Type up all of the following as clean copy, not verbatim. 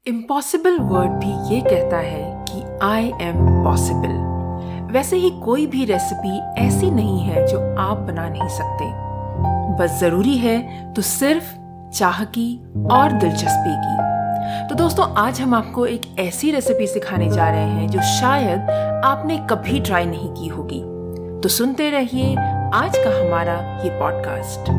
Impossible word भी ये कहता है कि आई एम पॉसिबल। वैसे ही कोई भी रेसिपी ऐसी नहीं है जो आप बना नहीं सकते, बस जरूरी है तो सिर्फ चाह की और दिलचस्पी की। तो दोस्तों, आज हम आपको एक ऐसी रेसिपी सिखाने जा रहे हैं जो शायद आपने कभी ट्राई नहीं की होगी। तो सुनते रहिए आज का हमारा ये podcast,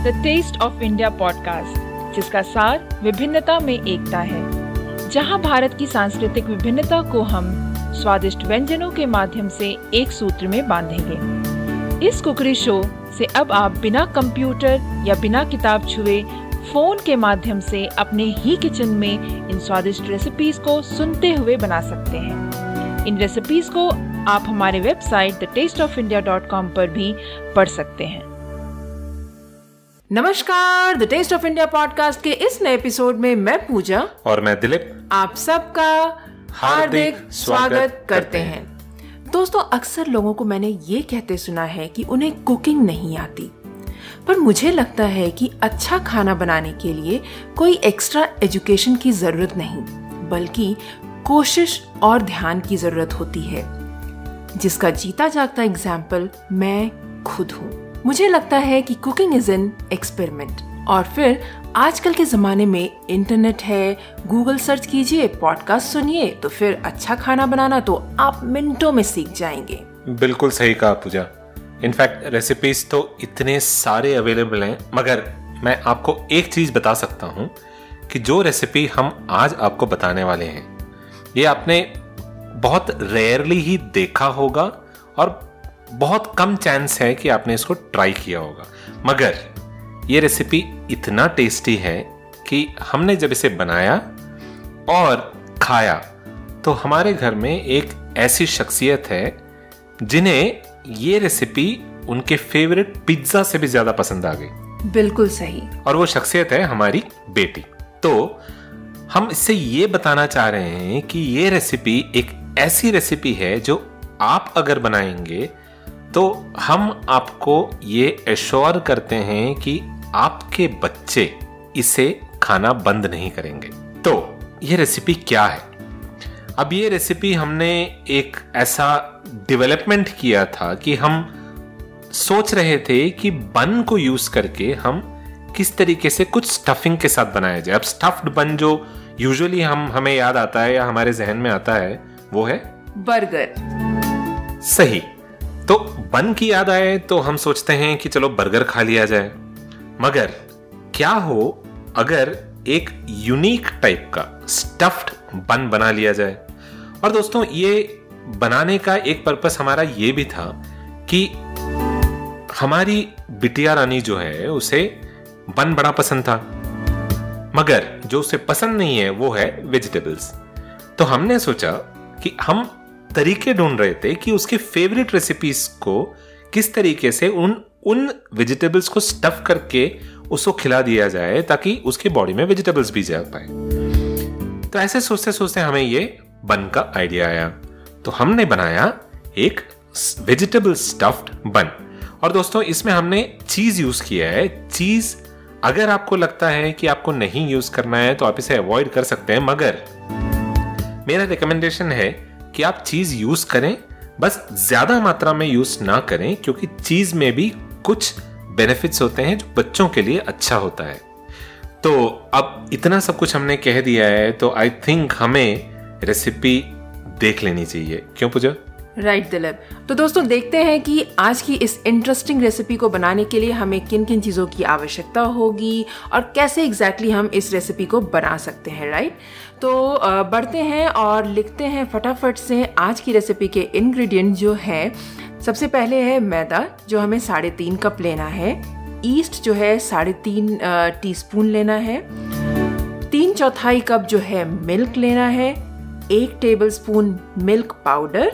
the taste of India podcast, जिसका सार विभिन्नता में एकता है, जहां भारत की सांस्कृतिक विभिन्नता को हम स्वादिष्ट व्यंजनों के माध्यम से एक सूत्र में बांधेंगे। इस कुकरी शो से अब आप बिना कंप्यूटर या बिना किताब छुए फोन के माध्यम से अपने ही किचन में इन स्वादिष्ट रेसिपीज को सुनते हुए बना सकते हैं। इन रेसिपीज को आप हमारे वेबसाइट thetasteofindia.com पर भी पढ़ सकते हैं। नमस्कार, the taste of India podcast के इस नए एपिसोड में मैं पूजा और मैं दिलीप आप सबका हार्दिक स्वागत करते हैं। दोस्तों, अक्सर लोगों को मैंने ये कहते सुना है कि उन्हें कुकिंग नहीं आती, पर मुझे लगता है कि अच्छा खाना बनाने के लिए कोई एक्स्ट्रा एजुकेशन की जरूरत नहीं, बल्कि कोशिश और ध्यान की जरूरत होती है, जिसका जीता जागता एग्जाम्पल मैं खुद हूँ। मुझे लगता है कि कुकिंग इज एन एक्सपेरिमेंट, और फिर आजकल के जमाने में इंटरनेट है, गूगल सर्च कीजिए, पॉडकास्ट सुनिए, तो फिर अच्छा खाना बनाना तो आप मिनटों में सीख जाएंगे। बिल्कुल सही कहा पूजा। इनफैक्ट रेसिपीज तो इतने सारे अवेलेबल हैं, मगर मैं आपको एक चीज बता सकता हूँ कि जो रेसिपी हम आज आपको बताने वाले हैं, ये आपने बहुत रेयरली ही देखा होगा और बहुत कम चांस है कि आपने इसको ट्राई किया होगा। मगर ये रेसिपी इतना टेस्टी है कि हमने जब इसे बनाया और खाया तो हमारे घर में एक ऐसी शख्सियत है जिन्हें ये रेसिपी उनके फेवरेट पिज्जा से भी ज्यादा पसंद आ गई। बिल्कुल सही। और वो शख्सियत है हमारी बेटी। तो हम इससे ये बताना चाह रहे हैं कि ये रेसिपी एक ऐसी रेसिपी है जो आप अगर बनाएंगे तो हम आपको ये एश्योर करते हैं कि आपके बच्चे इसे खाना बंद नहीं करेंगे। तो ये रेसिपी क्या है? अब ये रेसिपी हमने एक ऐसा डेवलपमेंट किया था कि हम सोच रहे थे कि बन को यूज करके हम किस तरीके से कुछ स्टफिंग के साथ बनाया जाए। अब स्टफ्ड बन जो यूजुअली हमें याद आता है या हमारे जहन में आता है वो है बर्गर। सही। तो बन की याद आए तो हम सोचते हैं कि चलो बर्गर खा लिया जाए, मगर क्या हो अगर एक यूनिक टाइप का स्टफ्ड बन बना लिया जाए। और दोस्तों, ये बनाने का एक पर्पस हमारा ये भी था कि हमारी बिटिया रानी जो है उसे बन बड़ा पसंद था, मगर जो उसे पसंद नहीं है वो है वेजिटेबल्स। तो हमने सोचा कि हम तरीके ढूंढ रहे थे कि उसके फेवरेट रेसिपीज को किस तरीके से उन वेजिटेबल्स को स्टफ करके उसको खिला दिया जाए ताकि उसकी बॉडी में वेजिटेबल्स भी जा पाए। तो ऐसे सोचते सोचते हमें ये बन का आइडिया आया, तो हमने बनाया एक वेजिटेबल स्टफ्ड बन। और दोस्तों, इसमें हमने चीज यूज किया है। चीज अगर आपको लगता है कि आपको नहीं यूज करना है तो आप इसे अवॉइड कर सकते हैं, मगर मेरा रिकमेंडेशन है कि आप चीज यूज करें, बस ज्यादा मात्रा में यूज ना करें, क्योंकि चीज में भी कुछ बेनिफिट्स होते हैं जो बच्चों के लिए अच्छा होता है। तो अब इतना सब कुछ हमने कह दिया है तो आई थिंक हमें रेसिपी देख लेनी चाहिए। क्यों पूजा? राइट दिलीप। तो दोस्तों, देखते हैं कि आज की इस इंटरेस्टिंग रेसिपी को बनाने के लिए हमें किन किन चीज़ों की आवश्यकता होगी और कैसे एग्जैक्टली हम इस रेसिपी को बना सकते हैं। राइट, तो बढ़ते हैं और लिखते हैं फटाफट से आज की रेसिपी के इंग्रेडिएंट जो है। सबसे पहले है मैदा, जो हमें 3.5 कप लेना है। ईस्ट जो है 3.5 टीस्पून लेना है। 3/4 कप जो है मिल्क लेना है। 1 टेबलस्पून मिल्क पाउडर।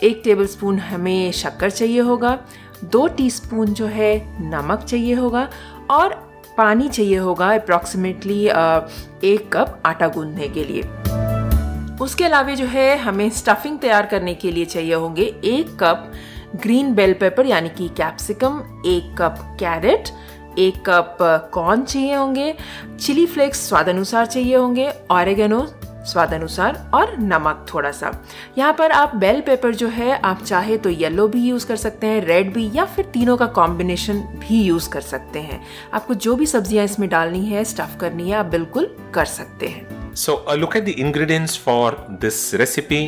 1 टेबलस्पून हमें शक्कर चाहिए होगा। 2 टीस्पून जो है नमक चाहिए होगा, और पानी चाहिए होगा अप्रॉक्सीमेटली 1 कप आटा गूंदने के लिए। उसके अलावा जो है हमें स्टफिंग तैयार करने के लिए चाहिए होंगे 1 कप ग्रीन बेल पेपर यानी कि capsicum, 1 cup carrot, 1 cup corn चाहिए होंगे, चिली फ्लेक्स स्वाद अनुसार चाहिए होंगे, ऑरिगेनो स्वाद अनुसार और नमक थोड़ा सा। यहाँ पर आप बेल पेपर जो है आप चाहे तो येलो भी यूज कर सकते हैं, रेड भी, या फिर तीनों का कॉम्बिनेशन भी यूज कर सकते हैं। आपको जो भी सब्जियां इसमें डालनी है, स्टफ करनी है, आप बिल्कुल कर सकते हैं। So look at the ingredients for this recipe.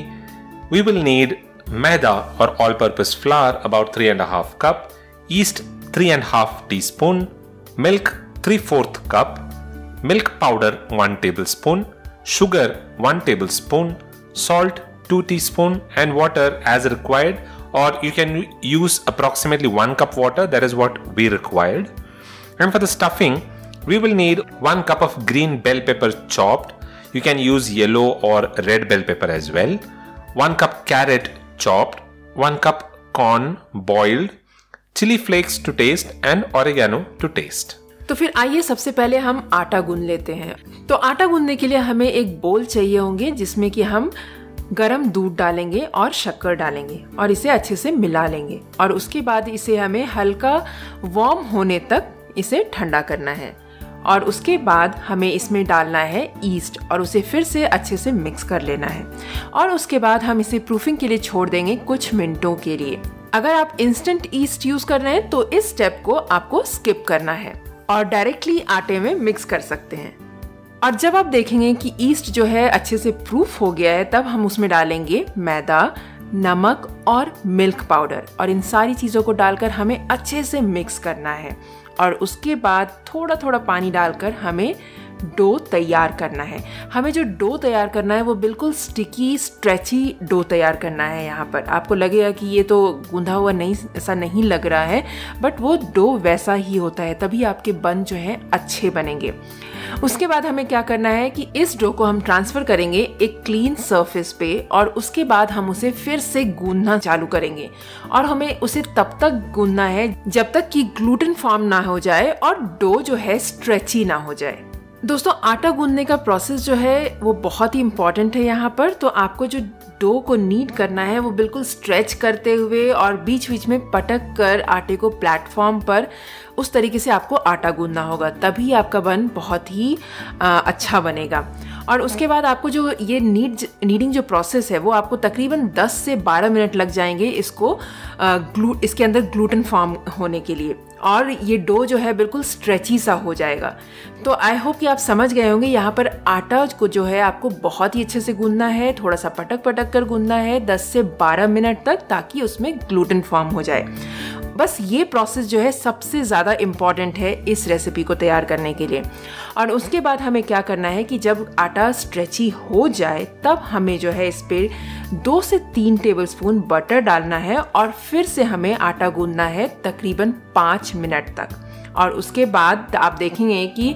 We will need maida or all-purpose flour about 3.5 cup, yeast 3.5 teaspoon, milk 3/4 cup, milk powder 1 tablespoon, sugar 1 tablespoon, salt 2 teaspoon, and water as required, or you can use approximately 1 cup water. That is what we required. And for the stuffing, we will need 1 cup of green bell pepper chopped. You can use yellow or red bell pepper as well. 1 cup carrot chopped, 1 cup corn boiled, chili flakes to taste, and oregano to taste. तो फिर आइए सबसे पहले हम आटा गूंद लेते हैं। तो आटा गूंदने के लिए हमें एक बोल चाहिए होंगे जिसमें कि हम गरम दूध डालेंगे और शक्कर डालेंगे और इसे अच्छे से मिला लेंगे, और उसके बाद इसे हमें हल्का वार्म होने तक इसे ठंडा करना है, और उसके बाद हमें इसमें डालना है ईस्ट और उसे फिर से अच्छे से मिक्स कर लेना है, और उसके बाद हम इसे प्रूफिंग के लिए छोड़ देंगे कुछ मिनटों के लिए। अगर आप इंस्टेंट ईस्ट यूज कर रहे हैं तो इस स्टेप को आपको स्किप करना है और डायरेक्टली आटे में मिक्स कर सकते हैं। और जब आप देखेंगे कि ईस्ट जो है अच्छे से प्रूफ हो गया है, तब हम उसमें डालेंगे मैदा, नमक और मिल्क पाउडर, और इन सारी चीज़ों को डालकर हमें अच्छे से मिक्स करना है, और उसके बाद थोड़ा थोड़ा पानी डालकर हमें डो तैयार करना है। हमें जो डो तैयार करना है वो बिल्कुल स्टिकी स्ट्रेची डो तैयार करना है। यहाँ पर आपको लगेगा कि ये तो गूंधा हुआ नहीं, ऐसा नहीं लग रहा है, बट वो डो वैसा ही होता है, तभी आपके बन जो है अच्छे बनेंगे। उसके बाद हमें क्या करना है कि इस डो को हम ट्रांसफ़र करेंगे एक क्लीन सरफेस पे, और उसके बाद हम उसे फिर से गूंदना चालू करेंगे, और हमें उसे तब तक गूंदना है जब तक कि ग्लूटेन फॉर्म ना हो जाए और डो जो है स्ट्रेची ना हो जाए। दोस्तों, आटा गूंदने का प्रोसेस जो है वो बहुत ही इम्पॉर्टेंट है यहाँ पर। तो आपको जो डो को नीड करना है वो बिल्कुल स्ट्रेच करते हुए और बीच बीच में पटक कर आटे को प्लेटफॉर्म पर उस तरीके से आपको आटा गूंदना होगा, तभी आपका बन बहुत ही अच्छा बनेगा। और उसके बाद आपको जो ये नीडिंग जो प्रोसेस है वो आपको तकरीबन 10 से 12 मिनट लग जाएंगे इसके अंदर ग्लूटेन फॉर्म होने के लिए, और ये डो जो है बिल्कुल स्ट्रेची सा हो जाएगा। तो आई होप कि आप समझ गए होंगे। यहाँ पर आटा को जो है आपको बहुत ही अच्छे से गूंदना है, थोड़ा सा पटक पटक कर गूंदना है 10 से 12 मिनट तक, ताकि उसमें ग्लूटेन फॉर्म हो जाए। बस ये प्रोसेस जो है सबसे ज़्यादा इम्पॉर्टेंट है इस रेसिपी को तैयार करने के लिए। और उसके बाद हमें क्या करना है कि जब आटा स्ट्रेची हो जाए तब हमें जो है इस पे 2 से 3 टेबलस्पून बटर डालना है, और फिर से हमें आटा गूंदना है तकरीबन 5 मिनट तक। और उसके बाद आप देखेंगे कि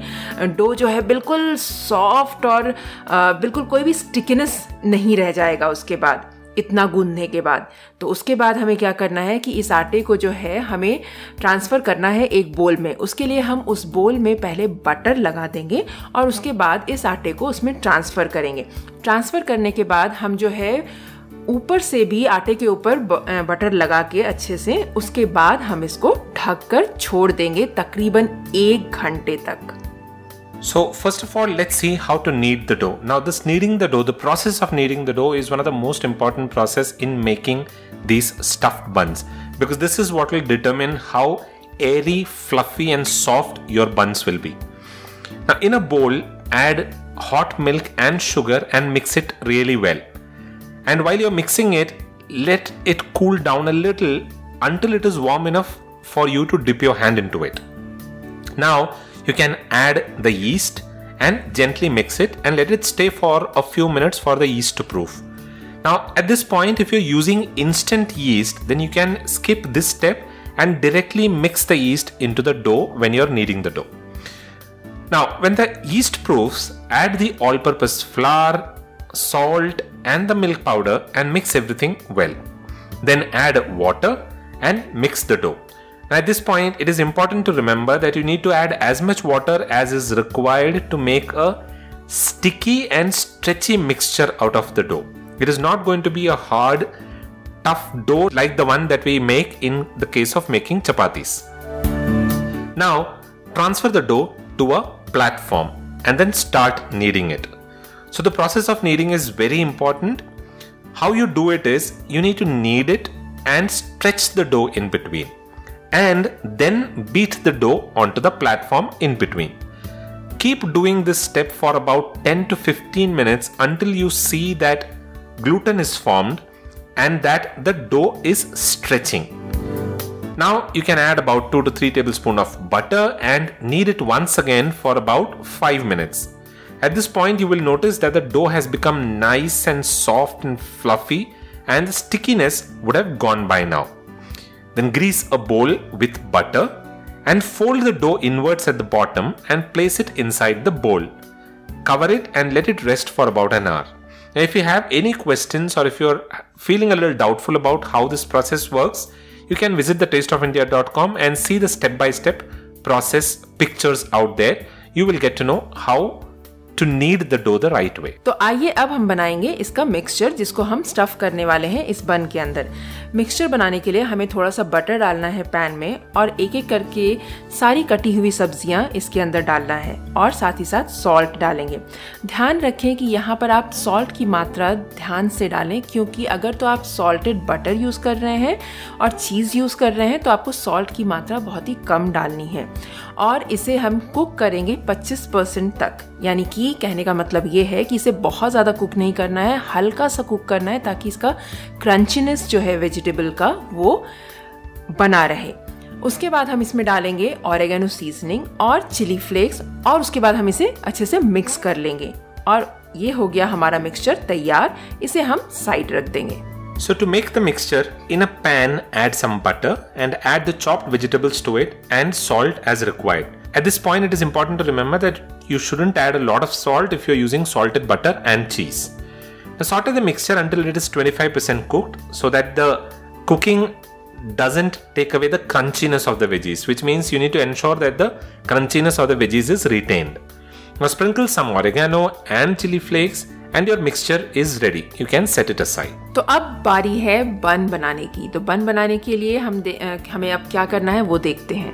डो जो है बिल्कुल सॉफ्ट और बिल्कुल कोई भी स्टिकीनेस नहीं रह जाएगा उसके बाद, इतना गूंदने के बाद। तो उसके बाद हमें क्या करना है कि इस आटे को जो है हमें ट्रांसफ़र करना है एक बोल में। उसके लिए हम उस बोल में पहले बटर लगा देंगे और उसके बाद इस आटे को उसमें ट्रांसफ़र करेंगे। ट्रांसफ़र करने के बाद हम जो है ऊपर से भी आटे के ऊपर बटर लगा के अच्छे से, उसके बाद हम इसको ढक कर छोड़ देंगे तकरीबन 1 घंटे तक। So first of all, let's see how to knead the dough. Now this kneading the dough, the process of kneading the dough is one of the most important process in making these stuffed buns, because this is what will determine how airy, fluffy and soft your buns will be. Now in a bowl, add hot milk and sugar and mix it really well. And while you're mixing it, let it cool down a little until it is warm enough for you to dip your hand into it. Now you can add the yeast and gently mix it and let it stay for a few minutes for the yeast to proof. Now at this point, if you're using instant yeast, then you can skip this step and directly mix the yeast into the dough when you're kneading the dough. Now when the yeast proofs, add the all-purpose flour, salt and the milk powder and mix everything well. Then add water and mix the dough. Now at this point, it is important to remember that you need to add as much water as is required to make a sticky and stretchy mixture out of the dough. It is not going to be a hard, tough dough like the one that we make in the case of making chapatis. Now, transfer the dough to a platform and then start kneading it. So the process of kneading is very important. How you do it is you need to knead it and stretch the dough in between, and then beat the dough onto the platform in between. Keep doing this step for about 10 to 15 minutes until you see that gluten is formed and that the dough is stretching. Now you can add about 2 to 3 tablespoons of butter and knead it once again for about 5 minutes. At this point you will notice that the dough has become nice and soft and fluffy, and the stickiness would have gone by now. Then grease a bowl with butter and fold the dough inwards at the bottom and place it inside the bowl. Cover it and let it rest for about an hour. Now, if you have any questions or if you're feeling a little doubtful about how this process works, you can visit thetasteofindia.com and see the step-by-step process pictures out there. You will get to know how to knead the dough the right way. तो आइए अब हम बनाएंगे इसका mixture, जिसको हम stuff करने वाले हैं इस बन के अंदर। मिक्सचर बनाने के लिए हमें थोड़ा सा बटर डालना है पैन में, और एक एक करके सारी कटी हुई सब्जियां इसके अंदर डालना है, और साथ ही साथ सॉल्ट डालेंगे। ध्यान रखें कि यहाँ पर आप सॉल्ट की मात्रा ध्यान से डालें, क्योंकि अगर तो आप सॉल्टेड बटर यूज़ कर रहे हैं और चीज़ यूज़ कर रहे हैं तो आपको सॉल्ट की मात्रा बहुत ही कम डालनी है। और इसे हम कुक करेंगे 25% तक, यानी कि कहने का मतलब ये है कि इसे बहुत ज़्यादा कुक नहीं करना है, हल्का सा कुक करना है, ताकि इसका क्रंचीनेस जो है वेजिटेबल का वो बना रहे। उसके बाद हम इसमें डालेंगे ऑरेगेनो सीजनिंग और चिली फ्लेक्स, और उसके बाद हम इसे अच्छे से मिक्स कर लेंगे। और ये हो गया हमारा मिक्सचर तैयार, इसे हम साइड रख देंगे। So to make the mixture, in a pan add some butter and add the chopped vegetables to it and salt as required. At this point it is important to remember that you shouldn't add a lot of salt if you're using salted butter and cheese. Now saute the mixture until it is 25% cooked, so that the cooking doesn't take away the crunchiness of the veggies, which means you need to ensure that the crunchiness of the veggies is retained. Now sprinkle some oregano and chili flakes and your mixture is ready. You can set it aside. तो अब बारी है बन बनाने की। तो बन बनाने के लिए हमें अब क्या करना है वो देखते हैं।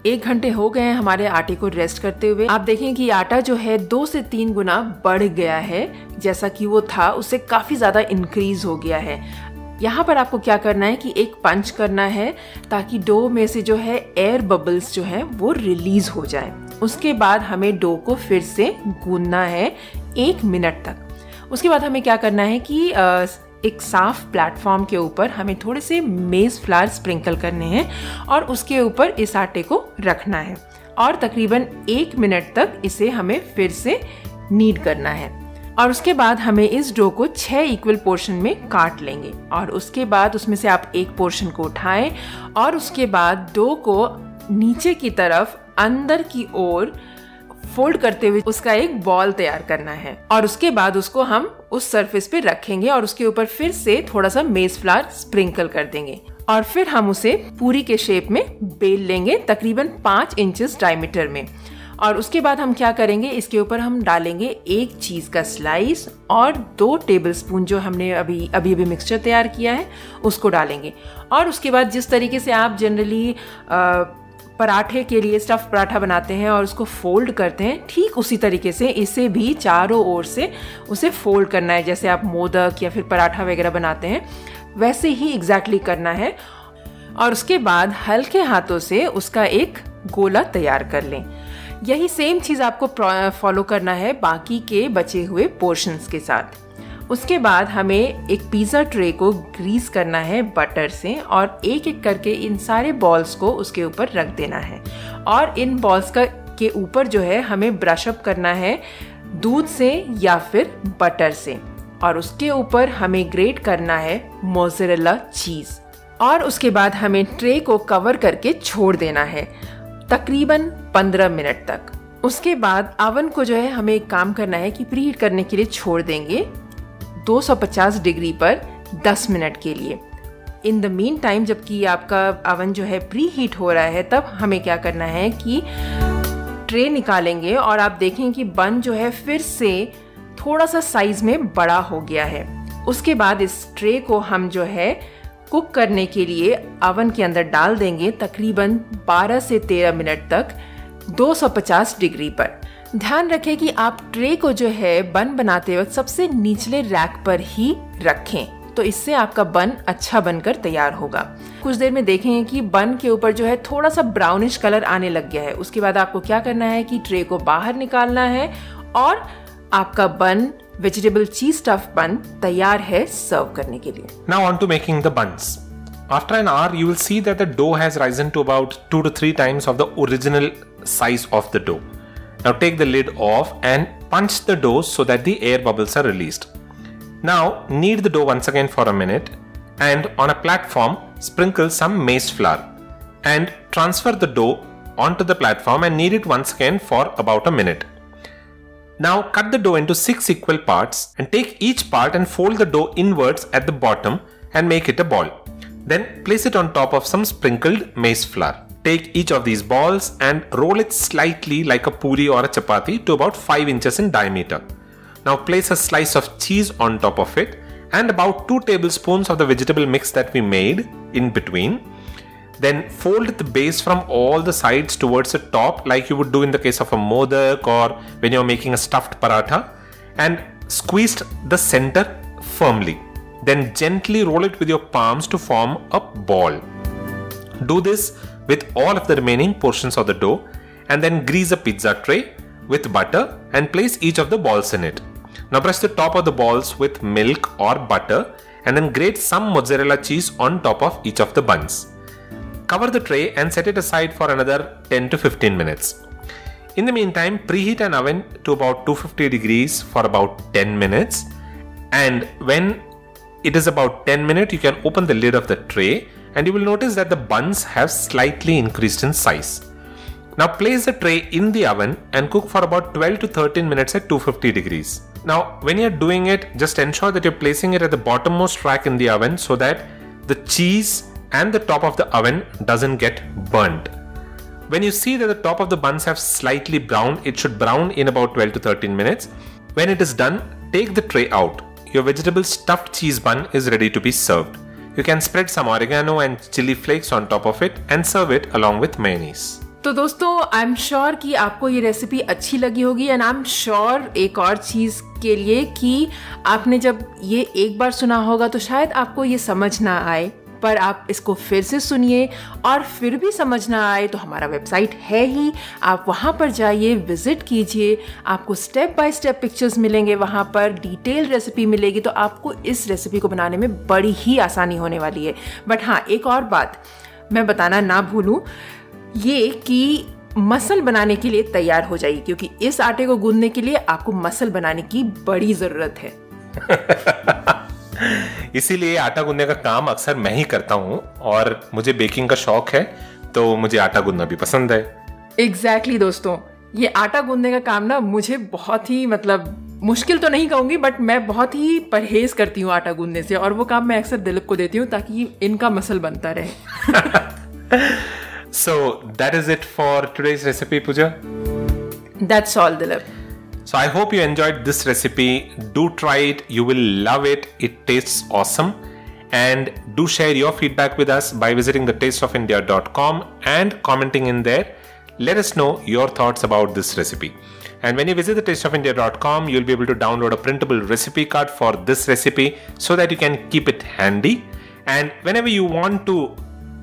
1 घंटे हो गए हैं हमारे आटे को रेस्ट करते हुए। आप देखें कि आटा जो है 2 से 3 गुना बढ़ गया है, जैसा कि वो था उससे काफी ज्यादा इंक्रीज हो गया है। यहाँ पर आपको क्या करना है कि एक पंच करना है, ताकि डो में से जो है एयर बबल्स जो है वो रिलीज हो जाए। उसके बाद हमें डो को फिर से गूंदना है 1 मिनट तक। उसके बाद हमें क्या करना है कि एक साफ प्लेटफॉर्म के ऊपर हमें थोड़े से मेज फ्लावर स्प्रिंकल करने हैं, और उसके ऊपर इस आटे को रखना है, और तकरीबन 1 मिनट तक इसे हमें फिर से नीड करना है। और उसके बाद हमें इस डो को 6 इक्वल पोर्शन में काट लेंगे, और उसके बाद उसमें से आप एक पोर्शन को उठाएं, और उसके बाद डो को नीचे की तरफ अंदर की ओर फोल्ड करते हुए उसका एक बॉल तैयार करना है, और उसके बाद उसको हम उस सरफेस पे रखेंगे, और उसके ऊपर फिर से थोड़ा सा मेज फ्लावर स्प्रिंकल कर देंगे, और फिर हम उसे पूरी के शेप में बेल लेंगे तकरीबन 5 इंचेस डायमीटर में। और उसके बाद हम क्या करेंगे, इसके ऊपर हम डालेंगे 1 चीज का स्लाइस और 2 टेबलस्पून जो हमने अभी मिक्सचर तैयार किया है उसको डालेंगे। और उसके बाद जिस तरीके से आप जनरली पराठे के लिए स्टफ पराठा बनाते हैं और उसको फोल्ड करते हैं, ठीक उसी तरीके से इसे भी चारों ओर से उसे फोल्ड करना है। जैसे आप मोदक या फिर पराठा वगैरह बनाते हैं वैसे ही एग्जैक्टली करना है। और उसके बाद हल्के हाथों से उसका एक गोला तैयार कर लें। यही सेम चीज़ आपको फॉलो करना है बाकी के बचे हुए पोर्शंस के साथ। उसके बाद हमें एक पिज़्ज़ा ट्रे को ग्रीस करना है बटर से, और एक एक करके इन सारे बॉल्स को उसके ऊपर रख देना है। और इन बॉल्स के ऊपर जो है हमें ब्रश अप करना है दूध से या फिर बटर से, और उसके ऊपर हमें ग्रेट करना है मोज़रेला चीज़। और उसके बाद हमें ट्रे को कवर करके छोड़ देना है तकरीबन 15 मिनट तक। उसके बाद अवन को जो है हमें एक काम करना है कि प्रीहीट करने के लिए छोड़ देंगे 250 डिग्री पर 10 मिनट के लिए। इन द मीन टाइम जबकि आपका अवन जो है प्री हीट हो रहा है, तब हमें क्या करना है कि ट्रे निकालेंगे, और आप देखें कि बन जो है फिर से थोड़ा सा साइज में बड़ा हो गया है। उसके बाद इस ट्रे को हम जो है कुक करने के लिए अवन के अंदर डाल देंगे तकरीबन 12 से 13 मिनट तक 250 डिग्री पर। ध्यान रखें कि आप ट्रे को जो है बन बनाते वक्त सबसे निचले रैक पर ही रखें, तो इससे आपका बन अच्छा बनकर तैयार होगा। कुछ देर में देखेंगे कि बन के ऊपर जो है थोड़ा सा ब्राउनिश कलर आने लग गया है। उसके बाद आपको क्या करना है कि ट्रे को बाहर निकालना है और आपका बन, वेजिटेबल चीज स्टफ बन तैयार है सर्व करने के लिए। Now on to making the buns. After an hour, you will see that the dough has risen to about 2 to 3 times of the original size of the dough. Now take the lid off and punch the dough so that the air bubbles are released. Now knead the dough once again for a minute and on a platform sprinkle some maize flour and transfer the dough onto the platform and knead it once again for about a minute. Now cut the dough into 6 equal parts and take each part and fold the dough inwards at the bottom and make it a ball. Then place it on top of some sprinkled maize flour. Take each of these balls and roll it slightly like a puri or a chapati to about 5 inches in diameter. Now place a slice of cheese on top of it and about 2 tablespoons of the vegetable mix that we made in between. Then fold the base from all the sides towards the top like you would do in the case of a modak or when you're making a stuffed paratha, and squeeze the center firmly. Then gently roll it with your palms to form a ball. Do this with all of the remaining portions of the dough and then grease a pizza tray with butter and place each of the balls in it. Now brush the top of the balls with milk or butter and then grate some mozzarella cheese on top of each of the buns. Cover the tray and set it aside for another 10 to 15 minutes. In the meantime, preheat an oven to about 250 degrees for about 10 minutes, and when it is about 10 minutes, you can open the lid of the tray and you will notice that the buns have slightly increased in size. Now place the tray in the oven and cook for about 12 to 13 minutes at 250 degrees. Now when you're doing it, just ensure that you're placing it at the bottommost rack in the oven so that the cheese and the top of the oven doesn't get burnt. When you see that the top of the buns have slightly browned, it should brown in about 12 to 13 minutes. When it is done, take the tray out. Your vegetable stuffed cheese bun is ready to be served. You can spread some oregano and chili flakes on top of it and serve it along with mayonnaise. तो दोस्तों, I am sure कि आपको ये recipe अच्छी लगी होगी and I am sure एक और चीज़ के लिए कि आपने जब ये एक बार सुना होगा तो शायद आपको ये समझ ना आए, पर आप इसको फिर से सुनिए और फिर भी समझ ना आए तो हमारा वेबसाइट है ही, आप वहाँ पर जाइए, विजिट कीजिए, आपको स्टेप बाय स्टेप पिक्चर्स मिलेंगे, वहाँ पर डिटेल रेसिपी मिलेगी, तो आपको इस रेसिपी को बनाने में बड़ी ही आसानी होने वाली है। बट हाँ, एक और बात मैं बताना ना भूलूँ, ये कि मसल बनाने के लिए तैयार हो जाइए, क्योंकि इस आटे को गूंदने के लिए आपको मसल बनाने की बड़ी ज़रूरत है। इसीलिए आटा गूंदने का काम अक्सर मैं ही करता हूँ और मुझे बेकिंग का शौक है, तो मुझे आटा गूंदना भी पसंद है। एग्जैक्टली दोस्तों, ये आटा गूंदने का काम ना मुझे बहुत ही मुश्किल तो नहीं कहूँगी, बट मैं बहुत ही परहेज करती हूँ आटा गूंदने से, और वो काम मैं अक्सर दिलीप को देती हूँ ताकि इनका मसल बनता रहे। So that is it for today's recipe, Pooja. That's all, Dilip. So I hope you enjoyed this recipe. Do try it. You will love it. It tastes awesome. And do share your feedback with us by visiting thetasteofindia.com and commenting in there. Let us know your thoughts about this recipe. And when you visit thetasteofindia.com, you'll be able to download a printable recipe card for this recipe so that you can keep it handy. And whenever you want to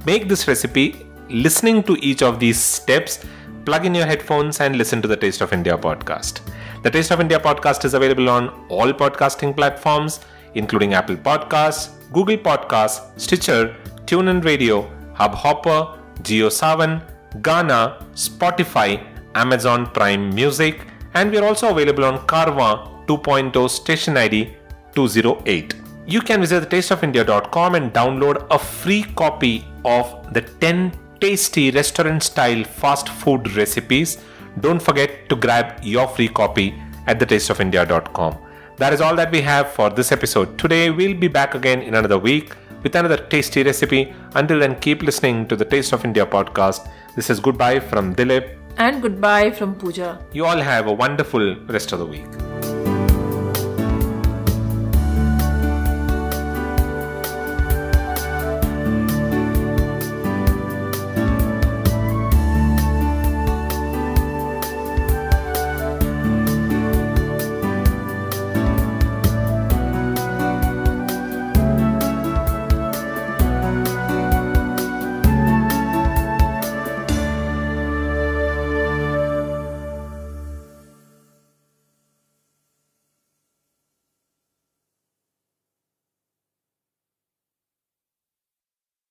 make this recipe, listening to each of these steps, plug in your headphones and listen to the Taste of India podcast. The Taste of India podcast is available on all podcasting platforms, including Apple Podcasts, Google Podcasts, Stitcher, TuneIn Radio, Hubhopper, JioSaavn, Gaana, Spotify, Amazon Prime Music, and we are also available on Carvaan 2.0 station ID 208. You can visit thetasteofindia.com and download a free copy of the 10 tasty restaurant-style fast food recipes. Don't forget to grab your free copy at thetasteofindia.com. That is all that we have for this episode. Today, we'll be back again in another week with another tasty recipe. Until then, keep listening to the Taste of India podcast. This is goodbye from Dilip. And goodbye from Pooja. You all have a wonderful rest of the week.